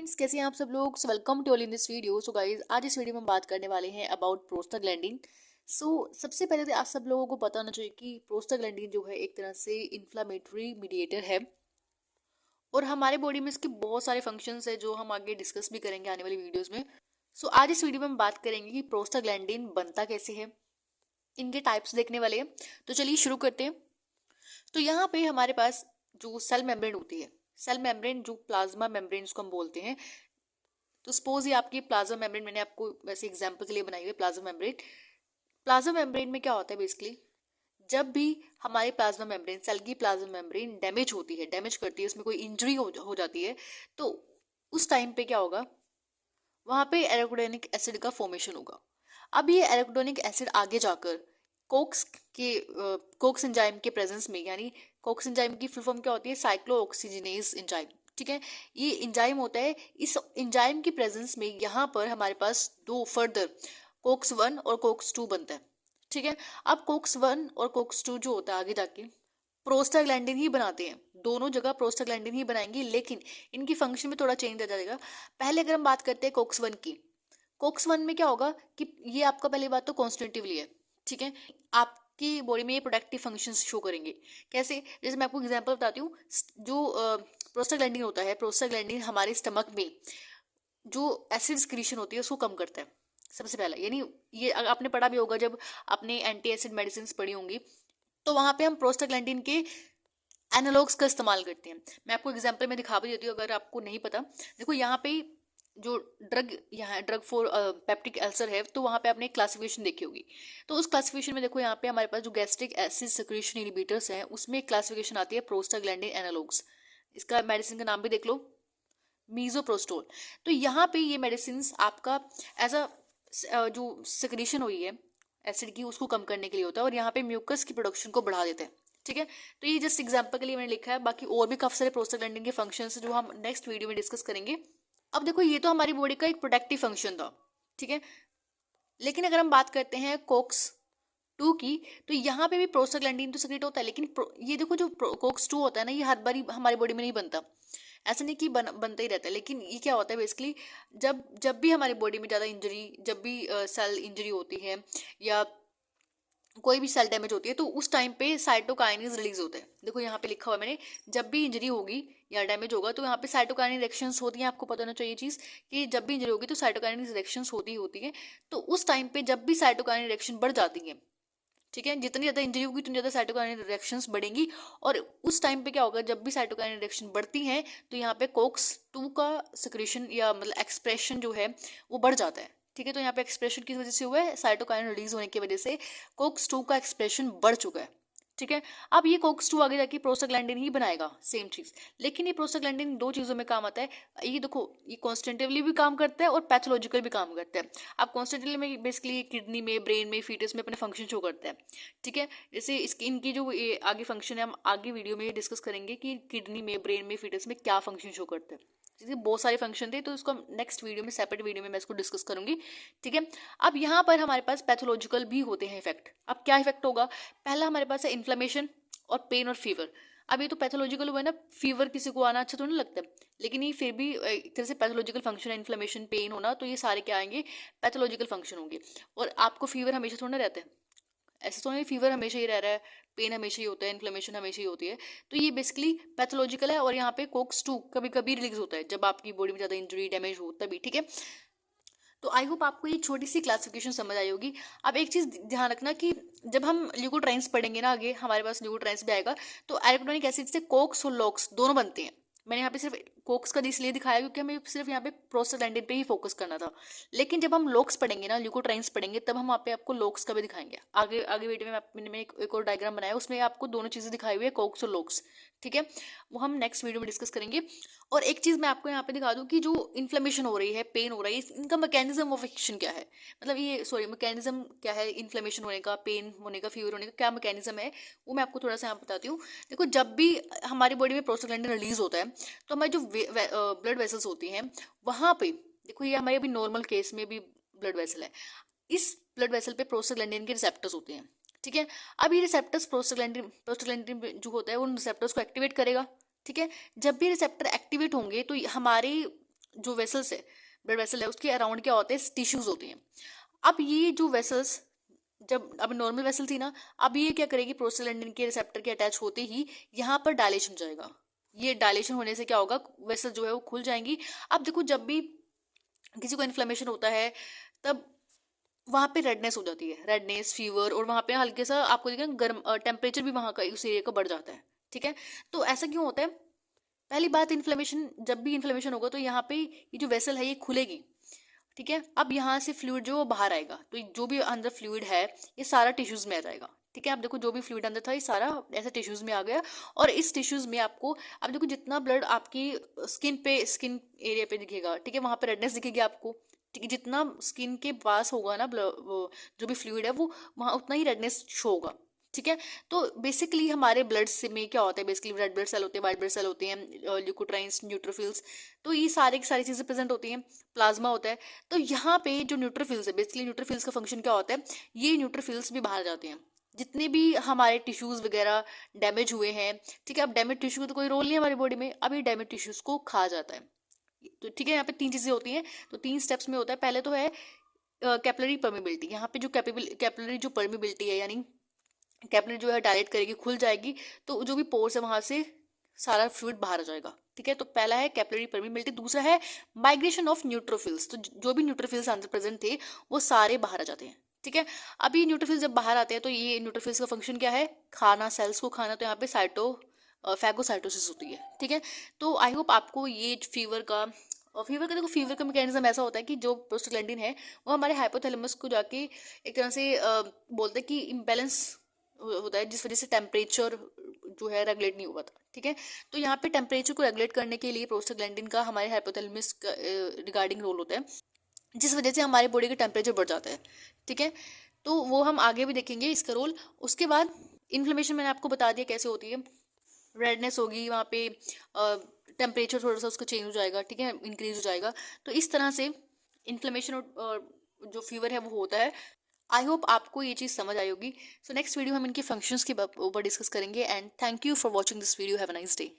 Friends, कैसे हैं आप सब लोग। So welcome to all in this video. So guys, आज इस वीडियो में हम बात करने वाले हैं अबाउट प्रोस्टाग्लैंडिन। सो सबसे पहले तो आप सब लोगों को पता होना चाहिए कि प्रोस्टाग्लैंडिन जो है एक तरह से इन्फ्लामेटरी मीडिएटर है और हमारे बॉडी में इसके बहुत सारे फंक्शंस है जो हम आगे डिस्कस भी करेंगे आने वाली वीडियोस में। सो आज इस वीडियो में हम बात करेंगे कि प्रोस्टाग्लैंडिन बनता कैसे है, इनके टाइप्स देखने वाले हैं। तो चलिए शुरू करते हैं। तो यहाँ पे हमारे पास जो सेल मेम्ब्रेन होती है, सेल मेम्ब्रेन जो प्लाज्मा मेम्ब्रेन उसको हम बोलते हैं। तो सपोज ये आपकी प्लाज्मा मेम्ब्रेन, मैंने आपको वैसे एग्जांपल के लिए बनाई हुई प्लाज्मा मेम्ब्रेन। प्लाज्मा मेम्ब्रेन में क्या होता है बेसिकली, जब भी हमारे प्लाज्मा मेम्ब्रेन, सेल की प्लाज्मा मेम्ब्रेन डैमेज होती है, डैमेज करती है, उसमें कोई इंजरी हो जाती है, तो उस टाइम पे क्या होगा, वहां पे एराकिडोनिक एसिड का फॉर्मेशन होगा। अब ये एराकिडोनिक एसिड आगे जाकर कोक्स के कोक्स एंजाइम के प्रेजेंस में, यानी कोक्स एंजाइम की फुल फॉर्म क्या होती है, साइक्लोऑक्सीजिनेज एंजाइम, ठीक है। ये एंजाइम होता है, इस एंजाइम की प्रेजेंस में यहाँ पर हमारे पास दो फर्दर कोक्स 1 और कोक्स 2 बनता है, ठीक है। अब कोक्स 1 और कोक्स 2 जो होता है आगे जाके प्रोस्टाग्लैंडिन ही बनाते हैं, दोनों जगह प्रोस्टाग्लैंडिन ही बनाएंगे, लेकिन इनकी फंक्शन में थोड़ा चेंज आ जाएगा। पहले अगर हम बात करते हैं कोक्स 1 की, कोक्स 1 में क्या होगा कि ये आपका पहली बात तो कॉन्स्टिट्यूटिवली है, ठीक है। आपकी बॉडी में ये प्रोडक्टिव फंक्शंस शो करेंगे। कैसे, जैसे मैं आपको एग्जांपल बताती हूँ। जो प्रोस्टाग्लैंडिन होता है, प्रोस्टाग्लैंडिन हमारे स्टमक में जो एसिड सिक्रीशन होती है उसको कम करता है सबसे पहला। यानी ये आपने पढ़ा भी होगा, जब आपने एंटी एसिड मेडिसिन पढ़ी होंगी, तो वहां पे हम प्रोस्टाग्लैंडिन के एनालॉग्स का इस्तेमाल करते हैं। मैं आपको एग्जांपल में दिखा भी देती हूँ अगर आपको नहीं पता। देखो यहाँ पे जो ड्रग, यहाँ ड्रग फॉर पेप्टिक अल्सर है, तो वहाँ पे आपने एक क्लासिफिकेशन देखी होगी। तो उस क्लासिफिकेशन में देखो, यहाँ पे हमारे पास जो गैस्ट्रिक एसिड सिक्रीशन इनहिबिटर्स हैं, उसमें एक क्लासिफिकेशन आती है प्रोस्टाग्लैंडिन एनालॉग्स। इसका मेडिसिन का नाम भी देख लो, मीजोप्रोस्टोल। तो यहाँ पे ये मेडिसिन आपका एज अ जो सिक्रीशन हुई है एसिड की, उसको कम करने के लिए होता है और यहाँ पे म्यूकस की प्रोडक्शन को बढ़ा देते हैं, ठीक है। तो ये जस्ट एग्जांपल के लिए मैंने लिखा है, बाकी और भी काफी सारे प्रोस्टाग्लैंडिन के फंक्शंस जो हम नेक्स्ट वीडियो में डिस्कस करेंगे। अब देखो, ये तो हमारी बॉडी का एक प्रोटेक्टिव फंक्शन था, ठीक है। लेकिन अगर हम बात करते हैं कोक्स 2 की, तो यहाँ पे भी प्रोस्टाग्लैंडिन तो सेक्रेट होता है, लेकिन ये देखो जो कोक्स 2 होता है ना, ये हर बारी हमारी बॉडी में नहीं बनता। ऐसा नहीं कि बनता ही रहता है, लेकिन ये क्या होता है बेसिकली, जब जब भी हमारी बॉडी में ज़्यादा इंजरी, जब भी सेल इंजरी होती है या कोई भी सेल डैमेज होती है, तो उस टाइम पे साइटोकाइनेज रिलीज होता है। देखो यहाँ पे लिखा हुआ है मैंने, जब भी इंजरी होगी या डैमेज होगा तो यहाँ पे साइटोकाइनेज रिएक्शंस होती हैं। आपको पता होना चाहिए चीज़ कि जब भी इंजरी होगी तो साइटोकाइनेज रिएक्शंस होती है। तो उस टाइम पे जब भी साइटोकाइनेज रिएक्शन बढ़ जाती है, ठीक है, जितनी ज़्यादा इंजरी होगी उतनी ज़्यादा साइटोकाइनेज रिएक्शंस बढ़ेंगी। और उस टाइम पे क्या होगा, जब भी साइटोकाइनेज रिएक्शन बढ़ती हैं, तो यहाँ पे कोक्स 2 का सिक्रीशन या मतलब एक्सप्रेशन जो है वो बढ़ जाता है, ठीक है। तो यहाँ पे एक्सप्रेशन किस वजह से हुआ है, साइटोकाइनेज रिलीज होने की वजह से कोक्स 2 का एक्सप्रेशन बढ़ चुका है, ठीक है। अब ये कोक्स 2 आगे जाके प्रोस्टाग्लैंडिन ही बनाएगा, सेम चीज। लेकिन ये प्रोस्टाग्लैंडिन दो चीजों में काम आता है। ये देखो, ये कॉन्स्टेंटिवली भी काम करता है और पैथोलॉजिकल भी काम करता है। अब कॉन्स्टेंटिवली में बेसिकली किडनी में, ब्रेन में, फीटस में अपने फंक्शन शो करता है, ठीक है। जैसे इसकी इनकी जो ये आगे फंक्शन है, हम आगे वीडियो में डिस्कस करेंगे कि किडनी में, ब्रेन में, फीटस में क्या फंक्शन शो करता है। इसके बहुत सारे फंक्शन थे, तो उसको नेक्स्ट वीडियो में, सेपरेट वीडियो में मैं इसको डिस्कस करूंगी, ठीक है। अब यहाँ पर हमारे पास पैथोलॉजिकल भी होते हैं इफेक्ट। अब क्या इफेक्ट होगा, पहला हमारे पास है इन्फ्लेमेशन और पेन और फीवर। अब ये तो पैथोलॉजिकल हुआ है ना, फीवर किसी को आना अच्छा तो नहीं लगता, लेकिन ये फिर भी एक तरह से पैथोलॉजिकल फंक्शन है, इन्फ्लेमेशन, पेन होना, तो ये सारे क्या आएंगे, पैथोलॉजिकल फंक्शन होंगे। और आपको फीवर हमेशा थोड़ा रहता है, ऐसा तो नहीं फीवर हमेशा ही रह रहा है, पेन हमेशा ही होता है, इन्फ्लेमेशन हमेशा ही होती है। तो ये बेसिकली पैथोलॉजिकल है। और यहाँ पे कोक्स 2 कभी कभी रिलीज होता है जब आपकी बॉडी में ज्यादा इंजरी, डैमेज हो, तभी, ठीक है। तो आई होप आपको ये छोटी सी क्लासिफिकेशन समझ आई होगी। अब एक चीज ध्यान रखना कि जब हम ल्यूकोट्राइन्स पढ़ेंगे ना आगे, हमारे पास ल्यूकोट्राइन्स भी आएगा, तो एराकिडोनिक एसिड से कोक्स और लॉक्स दोनों बनते हैं। मैंने यहाँ पे सिर्फ कोक्स का इसलिए दिखाया क्योंकि हमें सिर्फ यहाँ पे प्रोस्टाग्लैंडिन पे ही फोकस करना था। लेकिन जब हम लॉक्स पढ़ेंगे ना, ल्यूकोट्राइन्स पढ़ेंगे, तब हम वहाँ पे आपको लॉक्स का भी दिखाएंगे। आगे आगे वीडियो में मैंने एक और डायग्राम बनाया, उसमें आपको दोनों चीजें दिखाई हुई है, कोक्स और लॉक्स, ठीक है। वो हम नेक्स्ट वीडियो में डिस्कस करेंगे। और एक चीज मैं आपको यहाँ पे दिखा दूं कि जो इन्फ्लेमेशन हो रही है, पेन हो रही है, इनका मैकेनिज्म ऑफ एक्शन क्या है, मतलब ये सॉरी मैकेनिज्म क्या है, इन्फ्लेमेशन होने का, पेन होने का, फीवर होने का क्या मैकेनिज्म है, वो मैं आपको थोड़ा सा यहाँ बताती हूँ। देखो, जब भी हमारी बॉडी में प्रोस्टाग्लैंडिन रिलीज होता है, तो हमारी जो ब्लड वेसल्स होती हैं, वहां पे देखो, ये हमारे अभी नॉर्मल केस में भी ब्लड वेसल है, इस ब्लड वेसल पे प्रोस्टाग्लैंडिन के रिसेप्टर्स होते हैं, ठीक है। अब ये रिसेप्टर्स प्रोस्टाग्लैंडिन जो होता है उन रिसेप्टर्स को एक्टिवेट करेगा, ठीक है। जब भी रिसेप्टर एक्टिवेट होंगे तो हमारे जो वेसल्स है, ब्लड वेसल है, उसके अराउंड क्या होते हैं, टिश्यूज होते हैं। अब ये जो वेसल्स, जब अब नॉर्मल वेसल थी ना, अब ये क्या करेगी, प्रोस्टाग्लैंडिन के रिसेप्टर के अटैच होते ही यहाँ पर डायलेशन हो जाएगा। ये डायलेशन होने से क्या होगा, वेसल जो है वो खुल जाएंगी। अब देखो, जब भी किसी को इन्फ्लेमेशन होता है तब वहां पे रेडनेस हो जाती है, रेडनेस, फीवर, और वहां पे हल्के सा आपको देखिए गर्म टेम्परेचर भी वहां का उस एरिया का बढ़ जाता है। ठीक है, तो ऐसा क्यों होता है? पहली बात, इन्फ्लेमेशन, जब भी इन्फ्लेमेशन होगा तो यहाँ पे ये जो वेसल है ये खुलेगी। ठीक है, अब यहाँ से फ्लूइड जो वो बाहर आएगा, तो जो भी अंदर फ्लूइड है ये सारा टिश्यूज में आ जाएगा। ठीक है, आप देखो जो भी फ्लूइड अंदर था ये सारा ऐसे टिश्यूज में आ गया, और इस टिश्यूज में आपको, अब देखो जितना ब्लड आपकी स्किन एरिया पे दिखेगा, ठीक है, वहां पे रेडनेस दिखेगी आपको। ठीक है, जितना स्किन के पास होगा ना वो जो भी फ्लूइड है वो, वहां उतना ही रेडनेस शो होगा। ठीक है, तो बेसिकली हमारे ब्लड से में क्या होता है, बेसिकली रेड ब्लड सेल होते हैं, व्हाइट ब्लड सेल होते हैं, ल्यूकोट्राइन्स, न्यूट्रोफिल्स, तो ये सारे की सारी चीजें प्रेजेंट होती हैं, प्लाज्मा होता है। तो यहाँ पे जो न्यूट्रोफिल्स है, बेसिकली न्यूट्रोफिल्स का फंक्शन क्या होता है, ये न्यूट्रोफिल्स भी बाहर जाते हैं, जितने भी हमारे टिश्यूज वगैरह डैमेज हुए हैं। ठीक है, अब डैमेज टिश्यू का तो कोई रोल नहीं है हमारी बॉडी में, अब ये डैमेज टिश्यूज को खा जाता है। तो ठीक है, यहाँ पे तीन चीजें होती हैं, तो तीन स्टेप्स में होता है। पहले तो है कैपिलरी परमेबिलिटी, यहाँ पे जो कैपिलरी जो परमेबिलिटी है, यानी कैपिलरी जो है डायलेट करेगी, खुल जाएगी, तो जो भी पोर्स है वहां से सारा फ्लूइड बाहर आ जाएगा। ठीक है, तो पहला है कैपिलरी परमेबिलिटी, दूसरा है माइग्रेशन ऑफ न्यूट्रोफिल्स, तो जो भी न्यूट्रोफिल्स अंदर प्रेजेंट थे वो सारे बाहर आ जाते हैं। ठीक है, अभी न्यूट्रोफिल्स जब बाहर आते हैं तो ये न्यूट्रोफिल्स का फंक्शन क्या है, खाना, सेल्स को खाना, तो यहाँ पे फैगोसाइटोसिस होती है। ठीक है, तो आई होप आपको ये देखो, फीवर का मैकेनिज्म ऐसा होता है कि जो प्रोस्टाग्लैंडिन है वो हमारे हाइपोथैलेमस को जाके एक तरह से बोलते हैं कि इम्बैलेंस होता है, जिस वजह से टेम्परेचर जो है रेगुलेट नहीं हुआ था। ठीक है, तो यहाँ पे टेम्परेचर को रेगुलेट करने के लिए प्रोस्टाग्लैंडिन का हमारे हाइपोथैलेमस का रिगार्डिंग रोल होता है, जिस वजह से हमारे बॉडी का टेम्परेचर बढ़ जाता है। ठीक है, तो वो हम आगे भी देखेंगे इसका रोल। उसके बाद इन्फ्लेमेशन मैंने आपको बता दिया कैसे होती है, रेडनेस होगी वहाँ पे, टेम्परेचर थोड़ा सा उसका चेंज हो जाएगा, ठीक है, इंक्रीज हो जाएगा। तो इस तरह से इन्फ्लेमेशन और जो फीवर है वो होता है। आई होप आपको ये चीज़ समझ आई होगी। सो नेक्स्ट वीडियो हम इनके फंक्शंस के ऊपर डिस्कस करेंगे, and thank you for watching this video. Have a nice day.